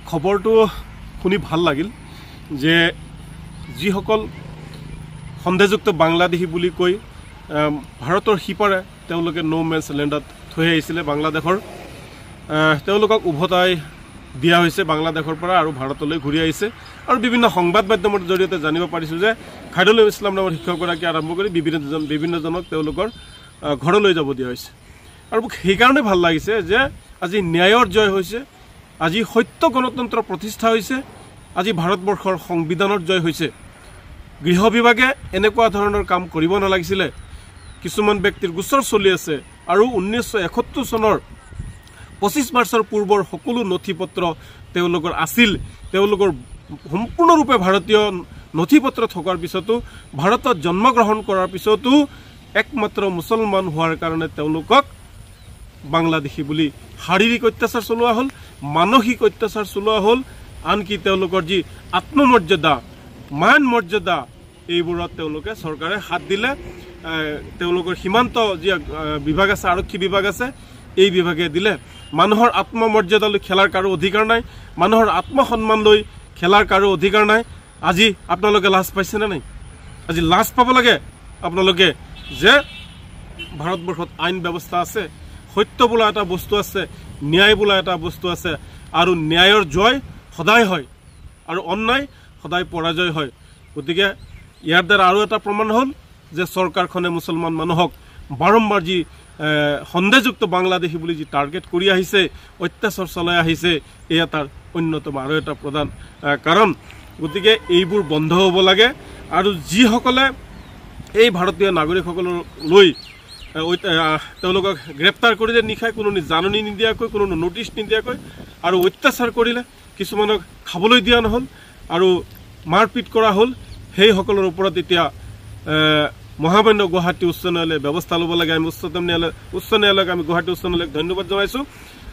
খবৰটো শুনি ভাল লাগিল যে যিসকল সন্দেহযুক্ত বাংলাদেশী বুলি কৈ ভাৰতৰ সিপাৰে তেওঁলোকে নো মেন্স লেণ্ডত থৈ আহিছিলে বাংলাদেশৰ তেওঁলোকক উভতাই দিয়া হৈছে বাংলাদেশৰ পৰা আৰু ভাৰতলৈ ঘূৰি আহিছে আৰু বিভিন্ন সংবাদ মাধ্যমৰ জৰিয়তে জানিব পাৰিছোঁ যে খাইৰুল ইছলাম নামৰ শিক্ষকগৰাকী আৰম্ভ কৰি বিভিন্নজনক তেওঁলোকৰ ঘৰলৈ যাব দিয়া হৈছে আৰু সেইকাৰণে ভাল লাগিছে যে আজি ন্যায়ৰ জয় হৈছে আজি সত্য গণতন্ত্ৰ প্ৰতিষ্ঠা হৈছে আজি ভাৰতবৰ্ষৰ সংবিধানৰ জয় হৈছে গৃহ বিভাগে এনেকুৱা ধৰণৰ কাম কৰিব নালাগিছিলে কিছুমান ব্যক্তিৰ গোচৰ চলি আছে আৰু 1971 চনৰ 25 মাৰ্চৰ পূৰ্বৰ সকলো নথিপত্ৰ তেওঁলোকৰ আছিল তেওঁলোকৰ সম্পূৰ্ণৰূপে ভাৰতীয় নথিপত্ৰ থকাৰ পিছতো ভাৰতত জন্মগ্ৰহণ কৰাৰ পিছতো একমাত্ৰ মুছলমান হোৱাৰ কাৰণে তেওঁলোকক বাংলাদেশী বুলি শাৰীৰিক অত্যাচাৰ চলোৱা হ'ল মানসিক অত্যাচাৰ চলোৱা হ'ল আনকি তেওঁলোকৰ যি আত্মমৰ্যাদা মান মৰ্যাদা এইবোৰত তেওঁলোকে চৰকাৰে হাত দিলে তেওঁলোকৰ সীমান্ত যি বিভাগ আছে আৰক্ষী বিভাগ আছে এই বিভাগে দিলে মানুহৰ আত্মমৰ্যাদালৈ খেলাৰ কাৰো অধিকাৰ নাই মানুহৰ আত্মসন্মান লৈ খেলাৰ কাৰো অধিকাৰ নাই আজি আপোনালোকে লাজ পাইছে না নাই আজি লাজ পাব লাগে আপোনালোকে যে ভাৰতবৰ্ষত আইন ব্যৱস্থা আছে সত্য বোলা এটা বস্তু আছে ন্যায় বোলা এটা বস্তু আছে আৰু ন্যায়ৰ জয় সদায় হয় আৰু অন্যায় সদায় পৰাজয় হয় গতিকে ইয়াৰ দ্বাৰা আৰু এটা প্ৰমাণ হ'ল যে চৰকাৰখনে মুছলমান মানুহক বাৰম্বাৰ যি সন্দেহযুক্ত বাংলাদেশী বুলি যি টাৰ্গেট কৰি আহিছে অত্যাচাৰ চলাই আহিছে এয়া তাৰ অন্যতম আৰু এটা প্ৰধান কাৰণ গতিকে এইবোৰ বন্ধ হ'ব লাগে আৰু যিসকলে এই ভাৰতীয় নাগৰিকসকলক লৈ তেওঁলোকক গ্ৰেপ্তাৰ কৰিলে নিশাই কোনো জাননী নিদিয়াকৈ কোনো নোটিছ নিদিয়াকৈ আৰু অত্যাচাৰ কৰিলে কিছুমানক খাবলৈ দিয়া নহ'ল আৰু মাৰপিট কৰা হ'ল সেইসকলৰ ওপৰত এতিয়া মহামান্য গুৱাহাটী উচ্চ ন্যায়ালয়ে ব্যৱস্থা ল'ব লাগে আমি উচ্চ ন্যায়ালয়ক আমি গুৱাহাটী উচ্চ ন্যায়ালয়ক ধন্যবাদ জনাইছোঁ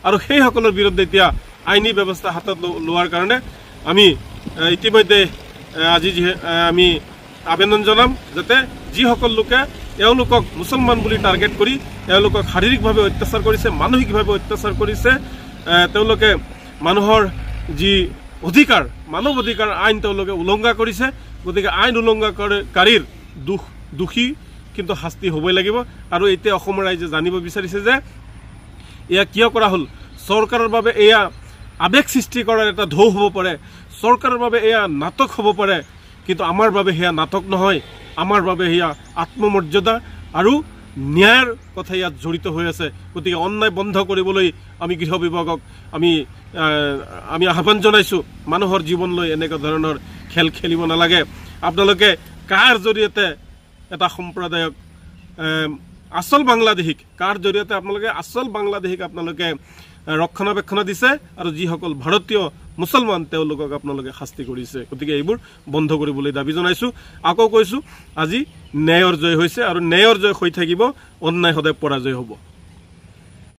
আৰু সেইসকলৰ বিৰুদ্ধে এতিয়া আইনী ব্যৱস্থা হাতত লোৱাৰ কাৰণে আমি ইতিমধ্যে আজি আমি আবেদন জনাম যাতে যিসকল লোকে এওঁলোকক মুছলমান বুলি টাৰ্গেট কৰি এওঁলোকক শাৰীৰিকভাৱে অত্যাচাৰ কৰিছে মানসিকভাৱে অত্যাচাৰ কৰিছে তেওঁলোকে মানুহৰ যি অধিকাৰ মানৱ অধিকাৰ আইন তেওঁলোকে উলংঘা কৰিছে গতিকে আইন উলংঘাকাৰীৰ দোষী কিন্তু শাস্তি হ'বই লাগিব আৰু এতিয়া অসমৰ ৰাইজে জানিব বিচাৰিছে যে এয়া কিয় কৰা হ'ল চৰকাৰৰ বাবে এয়া আৱেগ সৃষ্টি কৰাৰ এটা ঢৌ হ'ব পাৰে চৰকাৰৰ বাবে এয়া নাটক হ'ব পাৰে কিন্তু আমাৰ বাবে সেয়া নাটক নহয় আমাৰ বাবে সেয়া আত্মমৰ্যাদা আৰু ন্যায়ৰ কথা ইয়াত জড়িত হৈ আছে গতিকে অন্যায় বন্ধ কৰিবলৈ আমি গৃহ বিভাগক আমি আহ্বান জনাইছোঁ মানুহৰ জীৱন লৈ এনেকুৱা ধৰণৰ খেল খেলিব নালাগে আপোনালোকে কাৰ জৰিয়তে এটা সম্প্ৰদায়ক আচল বাংলাদেশীক কাৰ জৰিয়তে আপোনালোকে আচল বাংলাদেশীক আপোনালোকে ৰক্ষণাবেক্ষণ দিছে আৰু যিসকল ভাৰতীয় মুছলমান তেওঁলোকক আপোনালোকে শাস্তি কৰিছে গতিকে এইবোৰ বন্ধ কৰিবলৈ দাবী জনাইছোঁ আকৌ কৈছোঁ আজি ন্যায়ৰ জয় হৈছে আৰু ন্যায়ৰ জয় হৈ থাকিব অন্যায় সদায় পৰাজয় হ'ব